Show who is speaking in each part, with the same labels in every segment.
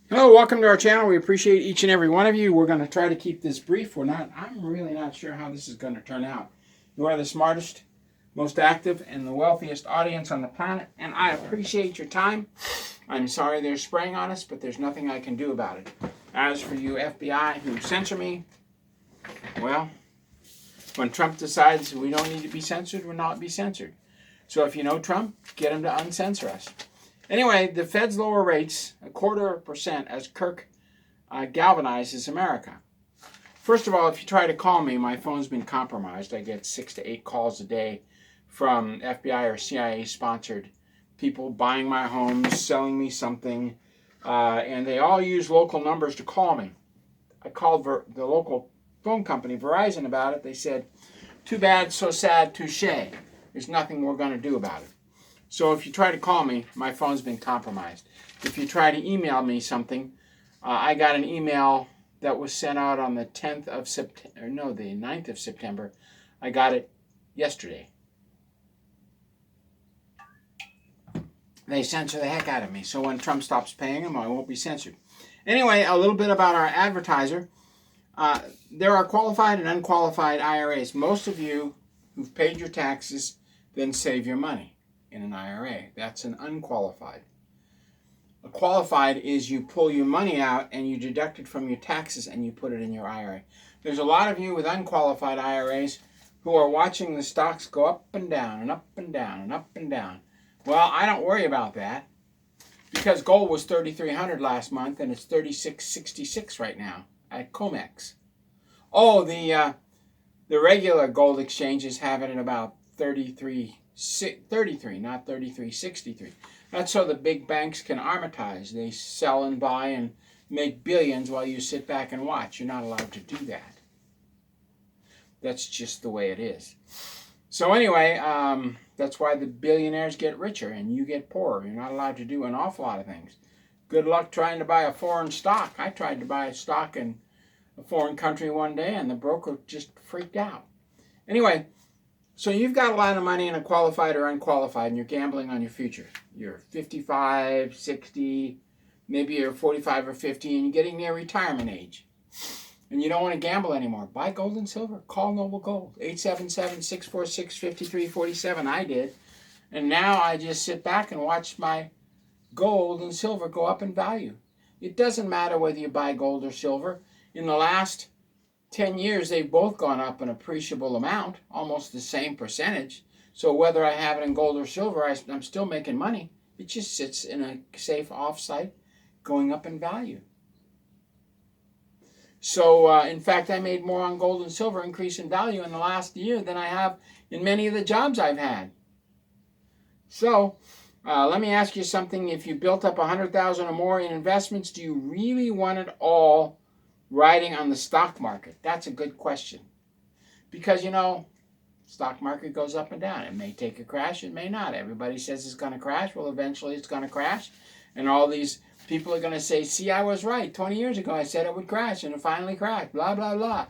Speaker 1: Hello, welcome to our channel. We appreciate each and every one of you. We're going to try to keep this brief. I'm really not sure how this is going to turn out. You are the smartest, most active, and the wealthiest audience on the planet, and I appreciate your time. I'm sorry they're spraying on us, but there's nothing I can do about it. As for you FBI who censor me, well, when Trump decides we don't need to be censored, we'll not be censored. So if you know Trump, get him to uncensor us. Anyway, the Fed's lower rates, 0.25%, as Kirk galvanizes America. First of all, if you try to call me, my phone's been compromised. I get 6 to 8 calls a day from FBI or CIA-sponsored people buying my homes, selling me something, and they all use local numbers to call me. I called the local phone company, Verizon, about it. They said, too bad, so sad, touche. There's nothing we're going to do about it. So if you try to call me, my phone's been compromised. If you try to email me something, I got an email that was sent out on the 10th of September, no, the 9th of September. I got it yesterday. They censor the heck out of me, so when Trump stops paying them, I won't be censored. Anyway, a little bit about our advertiser. There are qualified and unqualified IRAs. Most of you who've paid your taxes then save your money in an IRA. That's an unqualified. A qualified is you pull your money out and you deduct it from your taxes and you put it in your IRA. There's a lot of you with unqualified IRAs who are watching the stocks go up and down and up and down and up and down. Well, I don't worry about that because gold was 3,300 last month and it's 3,666 right now at COMEX. Oh, the regular gold exchanges have it at about 33, not 33.63. That's so the big banks can armatize. They sell and buy and make billions while you sit back and watch. You're not allowed to do that. That's just the way it is. So anyway, that's why the billionaires get richer and you get poorer. You're not allowed to do an awful lot of things. Good luck trying to buy a foreign stock. I tried to buy a stock in a foreign country one day and the broker just freaked out. Anyway, so you've got a lot of money in a qualified or unqualified and you're gambling on your future. You're 55, 60, maybe you're 45 or 50 and you're getting near retirement age. And you don't want to gamble anymore. Buy gold and silver. Call Noble Gold. 877-646-5347. I did. And now I just sit back and watch my gold and silver go up in value. It doesn't matter whether you buy gold or silver. In the last 10 years, they've both gone up an appreciable amount, almost the same percentage. So whether I have it in gold or silver, I'm still making money. It just sits in a safe offsite going up in value. So, in fact, I made more on gold and silver increase in value in the last year than I have in many of the jobs I've had. So, let me ask you something. If you built up $100,000 or more in investments, do you really want it all riding on the stock market? That's a good question. Because, stock market goes up and down. It may take a crash, it may not. Everybody says it's going to crash. Well, eventually it's going to crash. And all these people are going to say, see, I was right. 20 years ago I said it would crash, and it finally crashed. Blah, blah, blah.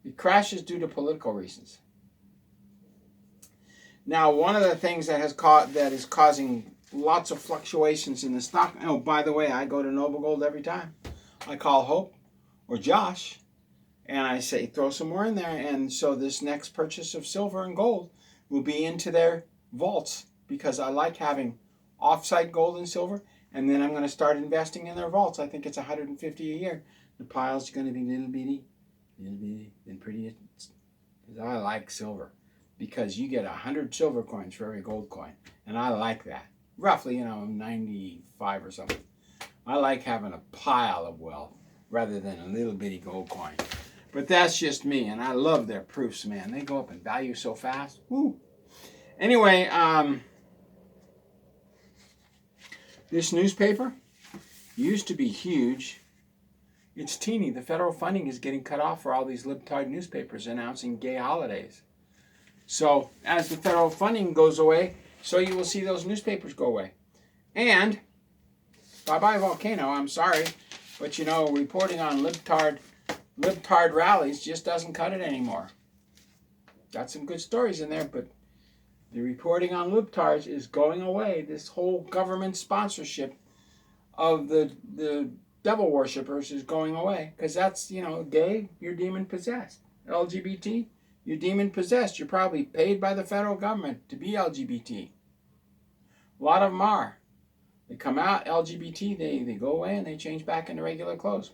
Speaker 1: It crashes due to political reasons. Now, one of the things that is causing lots of fluctuations in the stock. Oh, by the way, I go to Noble Gold every time. I call Hope or Josh, and I say, throw some more in there. And so this next purchase of silver and gold will be into their vaults because I like having offsite gold and silver. And then I'm going to start investing in their vaults. I think it's $150 a year. The pile's going to be little bitty, and pretty. I like silver because you get 100 silver coins for every gold coin. And I like that. Roughly, 95 or something. I like having a pile of wealth rather than a little bitty gold coin. But that's just me, and I love their proofs, man. They go up in value so fast. Woo. Anyway, this newspaper used to be huge. It's teeny. The federal funding is getting cut off for all these libtard newspapers announcing gay holidays. So as the federal funding goes away, so you will see those newspapers go away. And bye-bye volcano, I'm sorry. But reporting on libtard rallies just doesn't cut it anymore. Got some good stories in there, but the reporting on libtards is going away. This whole government sponsorship of the devil worshippers is going away, because that's, gay, you're demon possessed. LGBT, you're demon possessed. You're probably paid by the federal government to be LGBT. A lot of them are. They come out LGBT, they go away and they change back into regular clothes.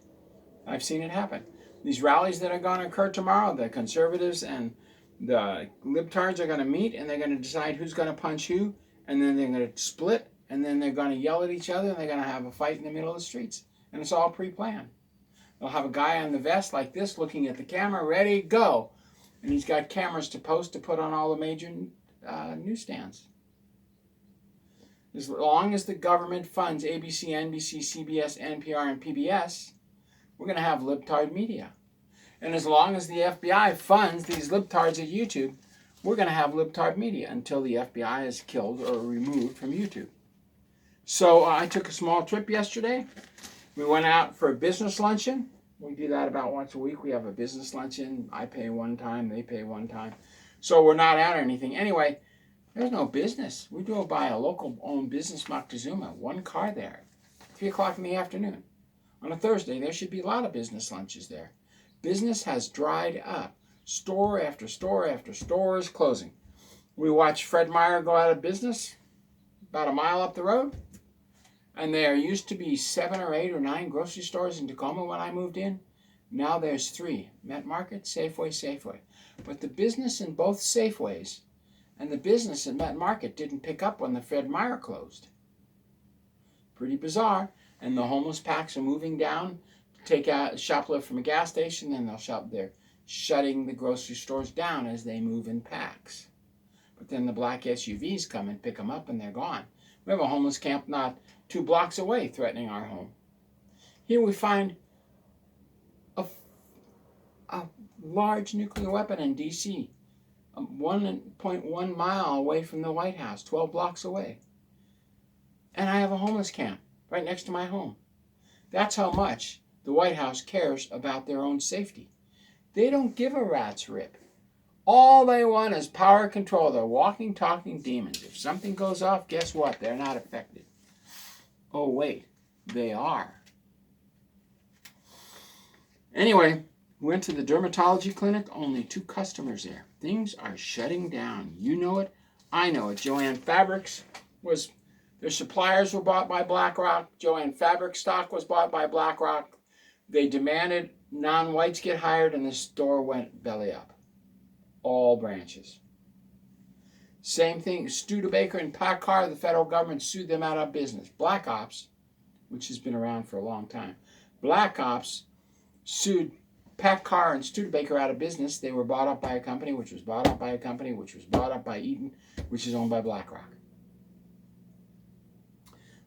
Speaker 1: I've seen it happen. These rallies that are going to occur tomorrow, the conservatives and the libtards are going to meet, and they're going to decide who's going to punch who, and then they're going to split, and then they're going to yell at each other, and they're going to have a fight in the middle of the streets. And it's all pre-planned. They'll have a guy on the vest like this looking at the camera, ready, go. And he's got cameras to post to put on all the major newsstands. As long as the government funds ABC, NBC, CBS, NPR, and PBS, we're going to have libtard media. And as long as the FBI funds these libtards at YouTube, we're going to have libtard media until the FBI is killed or removed from YouTube. So I took a small trip yesterday. We went out for a business luncheon. We do that about once a week. We have a business luncheon. I pay one time, they pay one time. So we're not out or anything. Anyway, there's no business. We drove by a local-owned business, Moctezuma. One car there. 3 o'clock in the afternoon. On a Thursday, there should be a lot of business lunches there. Business has dried up. Store after store after store is closing. We watched Fred Meyer go out of business about a mile up the road. And there used to be 7 or 8 or 9 grocery stores in Tacoma when I moved in. Now there's 3. Met Market, Safeway. But the business in both Safeways and the business in Met Market didn't pick up when the Fred Meyer closed. Pretty bizarre. And the homeless packs are moving down, take out shoplift from a gas station, then they're shutting the grocery stores down as they move in packs. But then the black SUVs come and pick them up and they're gone. We have a homeless camp not 2 blocks away threatening our home. Here we find a large nuclear weapon in D.C., 1.1 mile away from the White House, 12 blocks away. And I have a homeless camp right next to my home. That's how much the White House cares about their own safety. They don't give a rat's rip. All they want is power control. They're walking, talking demons. If something goes off, guess what? They're not affected. Oh, wait, they are. Anyway, went to the dermatology clinic, only 2 customers there. Things are shutting down. You know it. I know it. Joann Fabrics their suppliers were bought by BlackRock. Joann Fabric stock was bought by BlackRock. They demanded non-whites get hired, and the store went belly up. All branches. Same thing, Studebaker and Packard, the federal government sued them out of business. Black Ops, which has been around for a long time, Black Ops sued Packard and Studebaker out of business. They were bought up by a company, which was bought up by a company, which was bought up by Eaton, which is owned by BlackRock.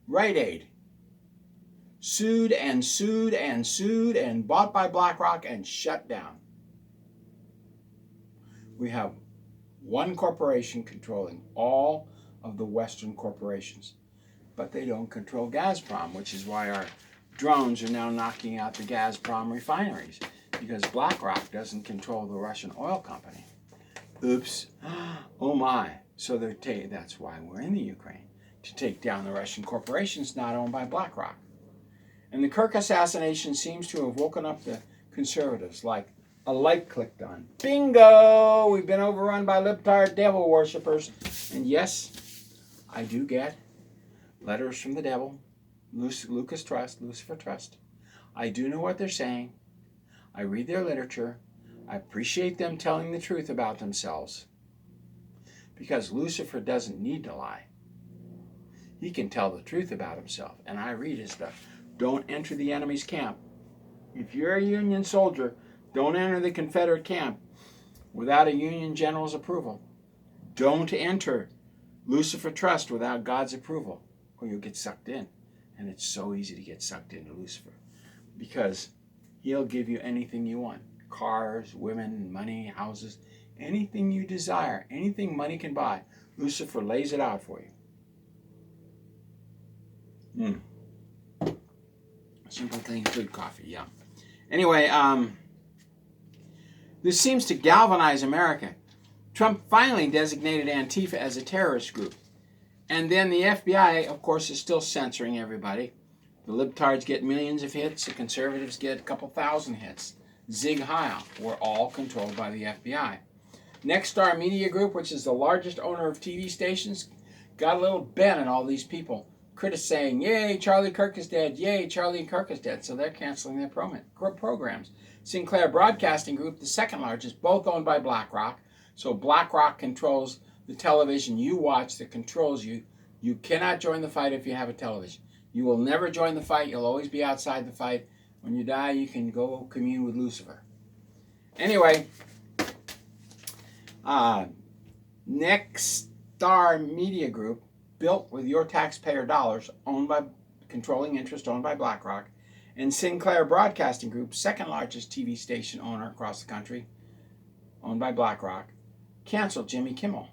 Speaker 1: Rite Aid sued and sued and sued and bought by BlackRock and shut down. We have one corporation controlling all of the Western corporations, but they don't control Gazprom, which is why our drones are now knocking out the Gazprom refineries, because BlackRock doesn't control the Russian oil company. Oops. Oh my. So that's why we're in the Ukraine, to take down the Russian corporations not owned by BlackRock. And the Kirk assassination seems to have woken up the conservatives, like a light clicked on. Bingo! We've been overrun by libtard devil worshippers. And yes, I do get letters from the devil, Lucifer Trust. I do know what they're saying. I read their literature. I appreciate them telling the truth about themselves. Because Lucifer doesn't need to lie. He can tell the truth about himself. And I read his stuff. Don't enter the enemy's camp. If you're a Union soldier, don't enter the Confederate camp without a Union general's approval. Don't enter Lucifer Trust without God's approval, or you'll get sucked in. And it's so easy to get sucked into Lucifer, because he'll give you anything you want. Cars, women, money, houses, anything you desire, anything money can buy. Lucifer lays it out for you. Simple Clean Food Coffee, yeah. Anyway, this seems to galvanize America. Trump finally designated Antifa as a terrorist group. And then the FBI, of course, is still censoring everybody. The libtards get millions of hits. The conservatives get a couple thousand hits. Zig Heil. We're all controlled by the FBI. Nexstar Media Group, which is the largest owner of TV stations, got a little bent at all these people. Critics saying, yay, Charlie Kirk is dead. Yay, Charlie Kirk is dead. So they're canceling their programs. Sinclair Broadcasting Group, the second largest, both owned by BlackRock. So BlackRock controls the television you watch that controls you. You cannot join the fight if you have a television. You will never join the fight. You'll always be outside the fight. When you die, you can go commune with Lucifer. Anyway, Nexstar Media Group, built with your taxpayer dollars, owned by controlling interest owned by BlackRock, and Sinclair Broadcasting Group, second largest TV station owner across the country, owned by BlackRock, canceled Jimmy Kimmel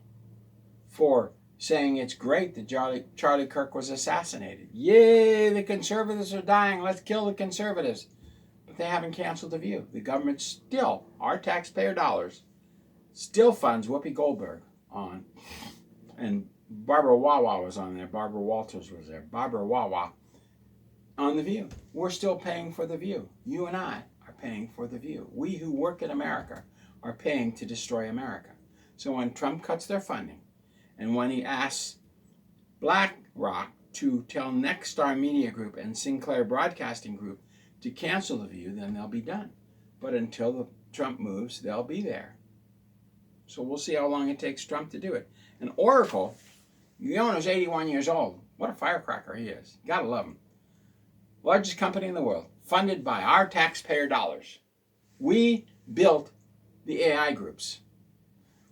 Speaker 1: for saying it's great that Charlie Kirk was assassinated. Yay, the conservatives are dying. Let's kill the conservatives. But they haven't canceled The View. The government still, our taxpayer dollars, still funds Whoopi Goldberg on, and Barbara Wawa was on there. Barbara Walters was there. Barbara Wawa on The View. We're still paying for The View. You and I are paying for The View. We who work in America are paying to destroy America. So when Trump cuts their funding, and when he asks BlackRock to tell Nexstar Media Group and Sinclair Broadcasting Group to cancel The View, then they'll be done. But until the Trump moves, they'll be there. So we'll see how long it takes Trump to do it. And Oracle, the owner's 81 years old. What a firecracker he is. You gotta love him. Largest company in the world, funded by our taxpayer dollars. We built the AI groups.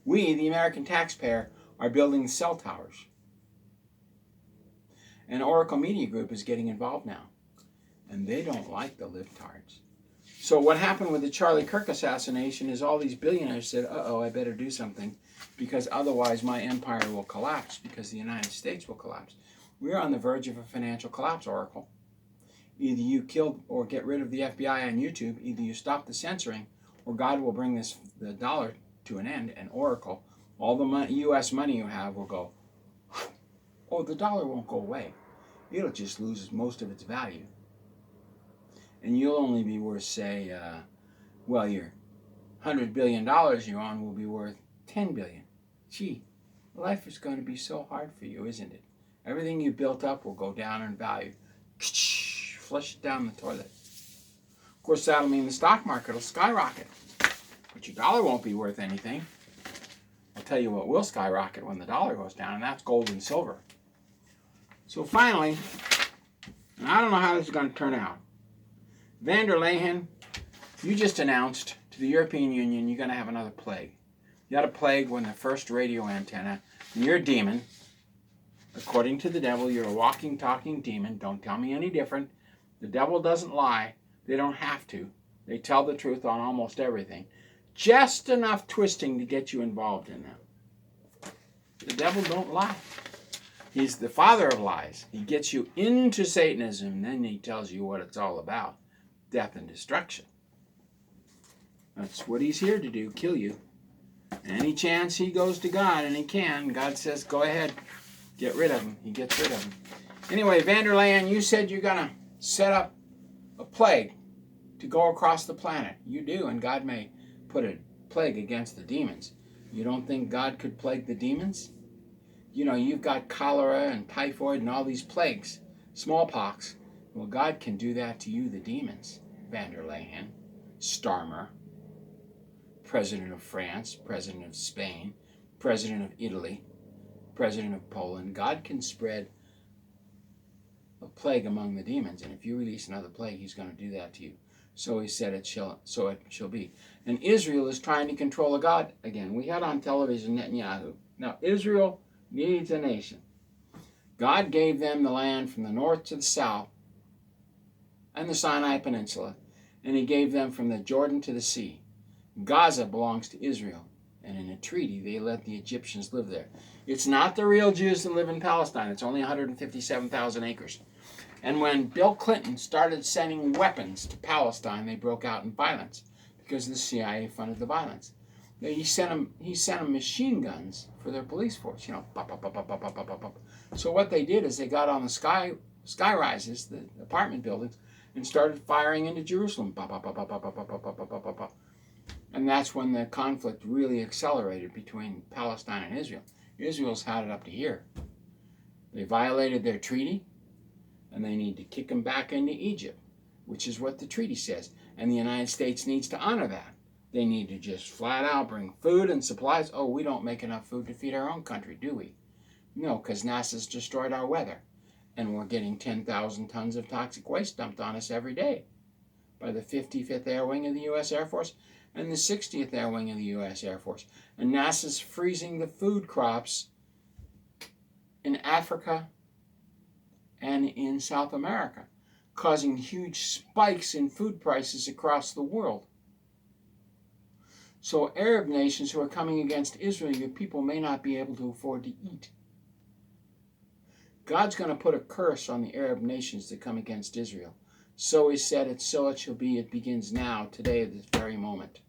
Speaker 1: We, the American taxpayer, are building cell towers. And Oracle Media Group is getting involved now. And they don't like the libtards. So what happened with the Charlie Kirk assassination is all these billionaires said, uh-oh, I better do something, because otherwise my empire will collapse, because the United States will collapse. We're on the verge of a financial collapse, Oracle. Either you kill or get rid of the FBI on YouTube, either you stop the censoring, or God will bring the dollar to an end, and Oracle, all the U.S. money you have will go, oh, the dollar won't go away. It'll just lose most of its value. And you'll only be worth, say, well, your $100 billion you own will be worth $10 billion. Gee, life is going to be so hard for you, isn't it? Everything you built up will go down in value. Flush it down the toilet. Of course, that'll mean the stock market will skyrocket. But your dollar won't be worth anything. I'll tell you what will skyrocket when the dollar goes down, and that's gold and silver. So finally, and I don't know how this is going to turn out, Van der Leyen, you just announced to the European Union you're going to have another plague. You had a plague when the first radio antenna, and you're a demon. According to the devil, you're a walking, talking demon. Don't tell me any different. The devil doesn't lie. They don't have to. They tell the truth on almost everything. Just enough twisting to get you involved in them. The devil don't lie. He's the father of lies. He gets you into Satanism, and then he tells you what it's all about. Death and destruction. That's what he's here to do, kill you. Any chance he goes to God, and he can, God says, go ahead, get rid of him. He gets rid of him. Anyway, Van der Leyen, you said you're going to set up a plague to go across the planet. You do, and God may put a plague against the demons. You don't think God could plague the demons? You know, you've got cholera and typhoid and all these plagues, smallpox. Well, God can do that to you, the demons. Van der Leyen, Starmer, President of France, President of Spain, President of Italy, President of Poland. God can spread a plague among the demons, and if you release another plague, he's going to do that to you. So he said so it shall be. And Israel is trying to control a God again. We had on television Netanyahu. Now, Israel needs a nation. God gave them the land from the north to the south and the Sinai Peninsula, and he gave them from the Jordan to the sea. Gaza belongs to Israel, and in a treaty they let the Egyptians live there. It's not the real Jews that live in Palestine. It's only 157,000 acres. And when Bill Clinton started sending weapons to Palestine, they broke out in violence because the CIA funded the violence. He sent them machine guns for their police force, you know, pop, pop, pop, pop, pop, pop, pop, pop. So what they did is they got on the sky rises, the apartment buildings, and started firing into Jerusalem. Bah, bah, bah, bah, bah, bah, bah, bah, bah, bah, bah, bah. And that's when the conflict really accelerated between Palestine and Israel. Israel's had it up to here. They violated their treaty, and they need to kick them back into Egypt, which is what the treaty says. And the United States needs to honor that. They need to just flat out bring food and supplies. Oh, we don't make enough food to feed our own country, do we? No, because NASA's destroyed our weather. And we're getting 10,000 tons of toxic waste dumped on us every day by the 55th Air Wing of the U.S. Air Force and the 60th Air Wing of the U.S. Air Force. And NASA's freezing the food crops in Africa and in South America, causing huge spikes in food prices across the world. So Arab nations who are coming against Israel, your people may not be able to afford to eat. God's going to put a curse on the Arab nations that come against Israel. So he said it, so it shall be. It begins now, today, at this very moment.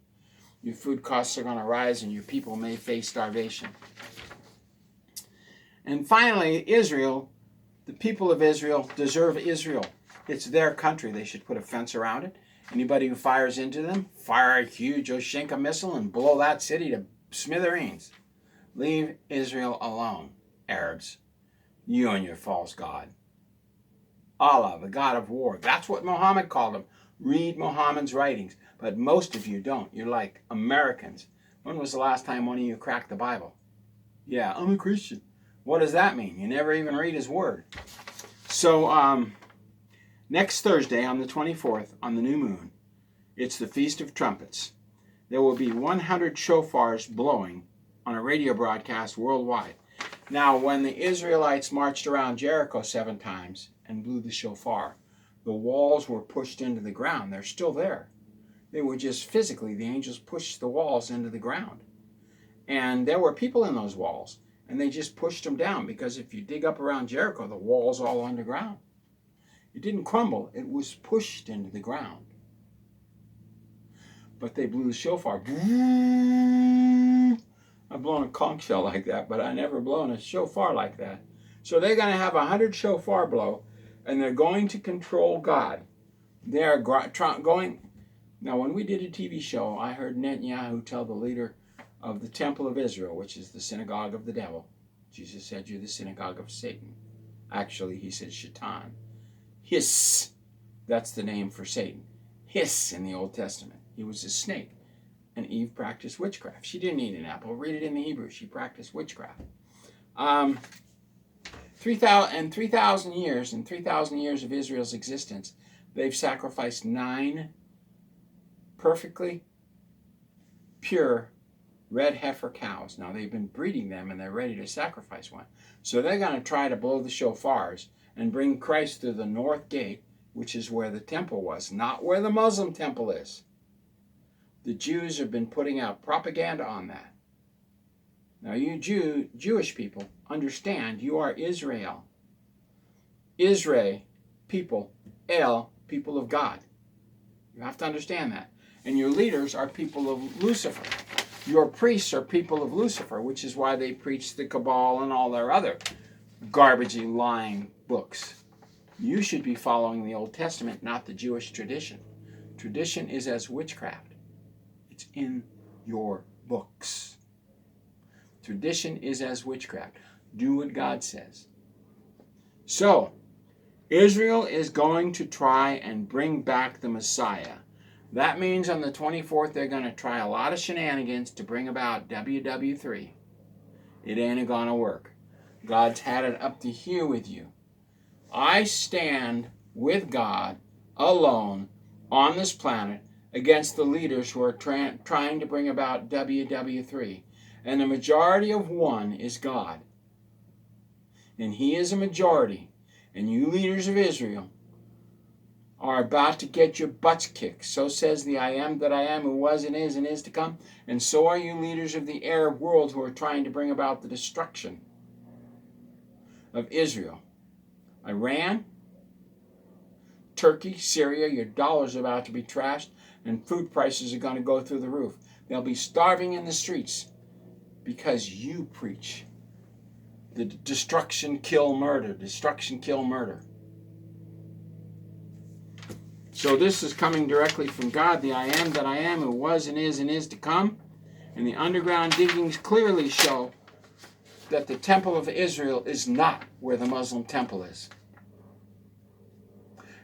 Speaker 1: Your food costs are going to rise and your people may face starvation. And finally, Israel, the people of Israel deserve Israel. It's their country. They should put a fence around it. Anybody who fires into them, fire a huge Oshinka missile and blow that city to smithereens. Leave Israel alone, Arabs. You and your false god. Allah, the god of war. That's what Muhammad called him. Read Muhammad's writings. But most of you don't. You're like Americans. When was the last time one of you cracked the Bible? Yeah, I'm a Christian. What does that mean? You never even read his word. So, next Thursday on the 24th, on the new moon, it's the Feast of Trumpets. There will be 100 shofars blowing on a radio broadcast worldwide. Now, when the Israelites marched around Jericho 7 times and blew the shofar, the walls were pushed into the ground. They're still there. They were just physically, the angels pushed the walls into the ground. And there were people in those walls, and they just pushed them down, because if you dig up around Jericho, the wall's all underground. It didn't crumble, it was pushed into the ground. But they blew the shofar. I've blown a conch shell like that, but I never blown a shofar like that. So they're going to have 100 shofar blow, and they're going to control God. They're going... Now, when we did a TV show, I heard Netanyahu tell the leader of the Temple of Israel, which is the synagogue of the devil. Jesus said, you're the synagogue of Satan. Actually, he said Shaitan. Hiss, that's the name for Satan. Hiss in the Old Testament. He was a snake. And Eve practiced witchcraft. She didn't eat an apple. Read it in the Hebrew. She practiced witchcraft. 3,000 years of Israel's existence, they've sacrificed 9 perfectly pure red heifer cows. Now, they've been breeding them, and they're ready to sacrifice one. So they're going to try to blow the shofars and bring Christ through the north gate, which is where the temple was, not where the Muslim temple is. The Jews have been putting out propaganda on that. Now, you Jewish people, understand you are Israel. Israel, people, El, people of God. You have to understand that. And your leaders are people of Lucifer. Your priests are people of Lucifer, which is why they preach the Cabal and all their other garbagey, lying books. You should be following the Old Testament, not the Jewish tradition. Tradition is as witchcraft. It's in your books. Tradition is as witchcraft. Do what God says. So, Israel is going to try and bring back the Messiah. That means on the 24th, they're going to try a lot of shenanigans to bring about WW3. It ain't going to work. God's had it up to here with you. I stand with God alone on this planet against the leaders who are trying to bring about WW3. And the majority of one is God. And he is a majority. And you leaders of Israel are about to get your butts kicked. So says the I am that I am, who was and is to come. And so are you leaders of the Arab world who are trying to bring about the destruction of Israel. Iran, Turkey, Syria, your dollar's about to be trashed, and food prices are going to go through the roof. They'll be starving in the streets because you preach the destruction, kill, murder, destruction, kill, murder. So this is coming directly from God, the I am that I am, who was and is to come. And the underground diggings clearly show that the temple of Israel is not where the Muslim temple is.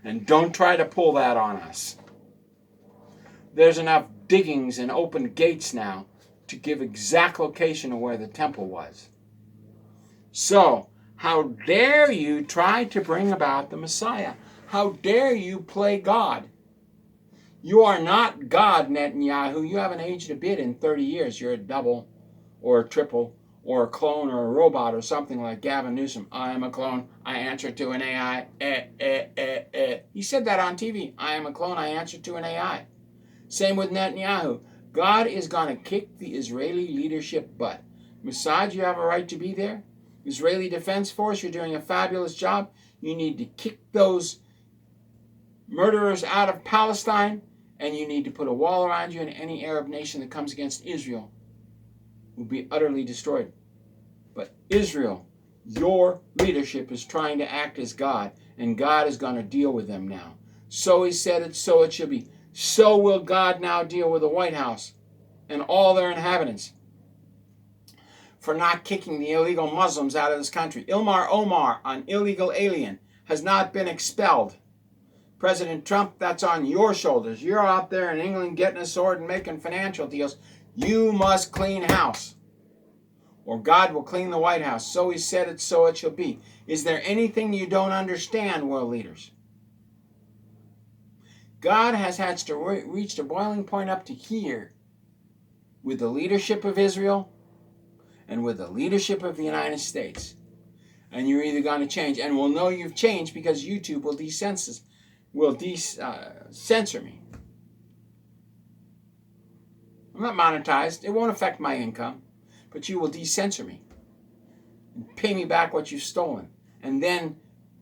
Speaker 1: And don't try to pull that on us. There's enough diggings and open gates now to give exact location of where the temple was. So, how dare you try to bring about the Messiah? How dare you play God? You are not God, Netanyahu. You haven't aged a bit in 30 years. You're a double or a triple or a clone or a robot or something like Gavin Newsom. I am a clone. I answer to an AI. He said that on TV. I am a clone. I answer to an AI. Same with Netanyahu. God is going to kick the Israeli leadership butt. Mossad, you have a right to be there. Israeli Defense Force, you're doing a fabulous job. You need to kick those murderers out of Palestine, and you need to put a wall around you, and any Arab nation that comes against Israel will be utterly destroyed. But Israel, your leadership is trying to act as God, and God is going to deal with them now. So he said it, so it shall be. So will God now deal with the White House and all their inhabitants for not kicking the illegal Muslims out of this country. Ilmar Omar, an illegal alien, has not been expelled. President Trump, that's on your shoulders. You're out there in England getting a sword and making financial deals. You must clean house, or God will clean the White House. So he said it, so it shall be. Is there anything you don't understand, world leaders? God has had to reach the boiling point up to here with the leadership of Israel and with the leadership of the United States. And you're either going to change, and we'll know you've changed because YouTube will censor me. I'm not monetized. It won't affect my income, but you will decensor me and pay me back what you've stolen. And then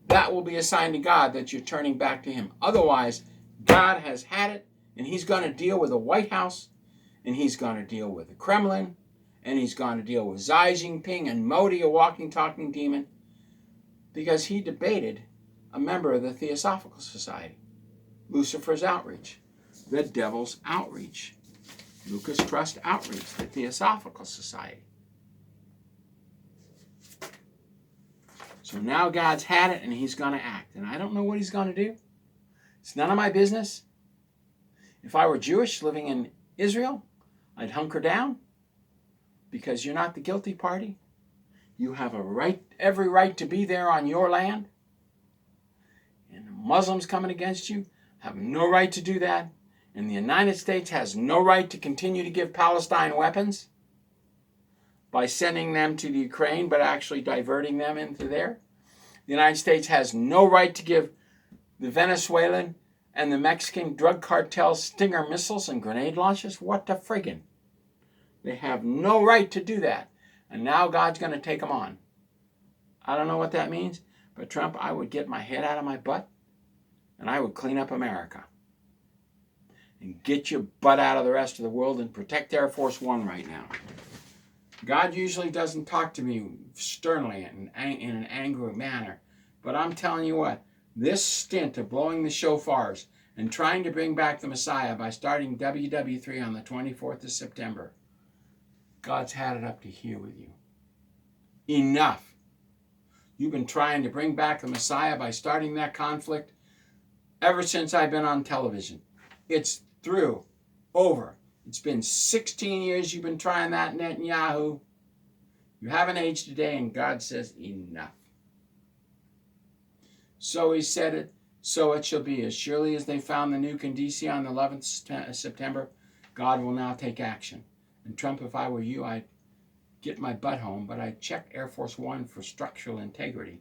Speaker 1: that will be a sign to God that you're turning back to him. Otherwise, God has had it, and he's going to deal with the White House, and he's going to deal with the Kremlin, and he's going to deal with Xi Jinping and Modi, a walking, talking demon, because he debated a member of the Theosophical Society, Lucifer's Outreach, the Devil's Outreach, Lucas Trust Outreach, the Theosophical Society. So now God's had it, and he's going to act, and I don't know what he's going to do. It's none of my business. If I were Jewish living in Israel, I'd hunker down because you're not the guilty party. You have a right, every right to be there on your land. And the Muslims coming against you have no right to do that. And the United States has no right to continue to give Palestine weapons by sending them to the Ukraine, but actually diverting them into there. The United States has no right to give the Venezuelan and the Mexican drug cartel Stinger missiles and grenade launchers. What the friggin'? They have no right to do that. And now God's going to take them on. I don't know what that means, but Trump, I would get my head out of my butt and I would clean up America. And get your butt out of the rest of the world and protect Air Force One right now. God usually doesn't talk to me sternly in an angry manner. But I'm telling you what, this stint of blowing the shofars and trying to bring back the Messiah by starting WW3 on the 24th of September, God's had it up to here with you. Enough. You've been trying to bring back the Messiah by starting that conflict ever since I've been on television. It's through. Over. It's been 16 years you've been trying that, Netanyahu. You haven't aged a day, and God says enough. So he said it, so it shall be. As surely as they found the nuke in D.C. on the 11th of September, God will now take action. And Trump, if I were you, I'd get my butt home, but I'd check Air Force One for structural integrity.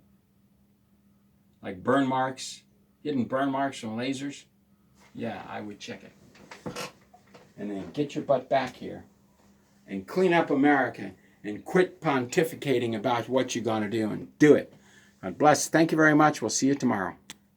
Speaker 1: Like burn marks, hidden burn marks from lasers. Yeah, I would check it. And then get your butt back here and clean up America and quit pontificating about what you're going to do and do it. God bless. Thank you very much. We'll see you tomorrow.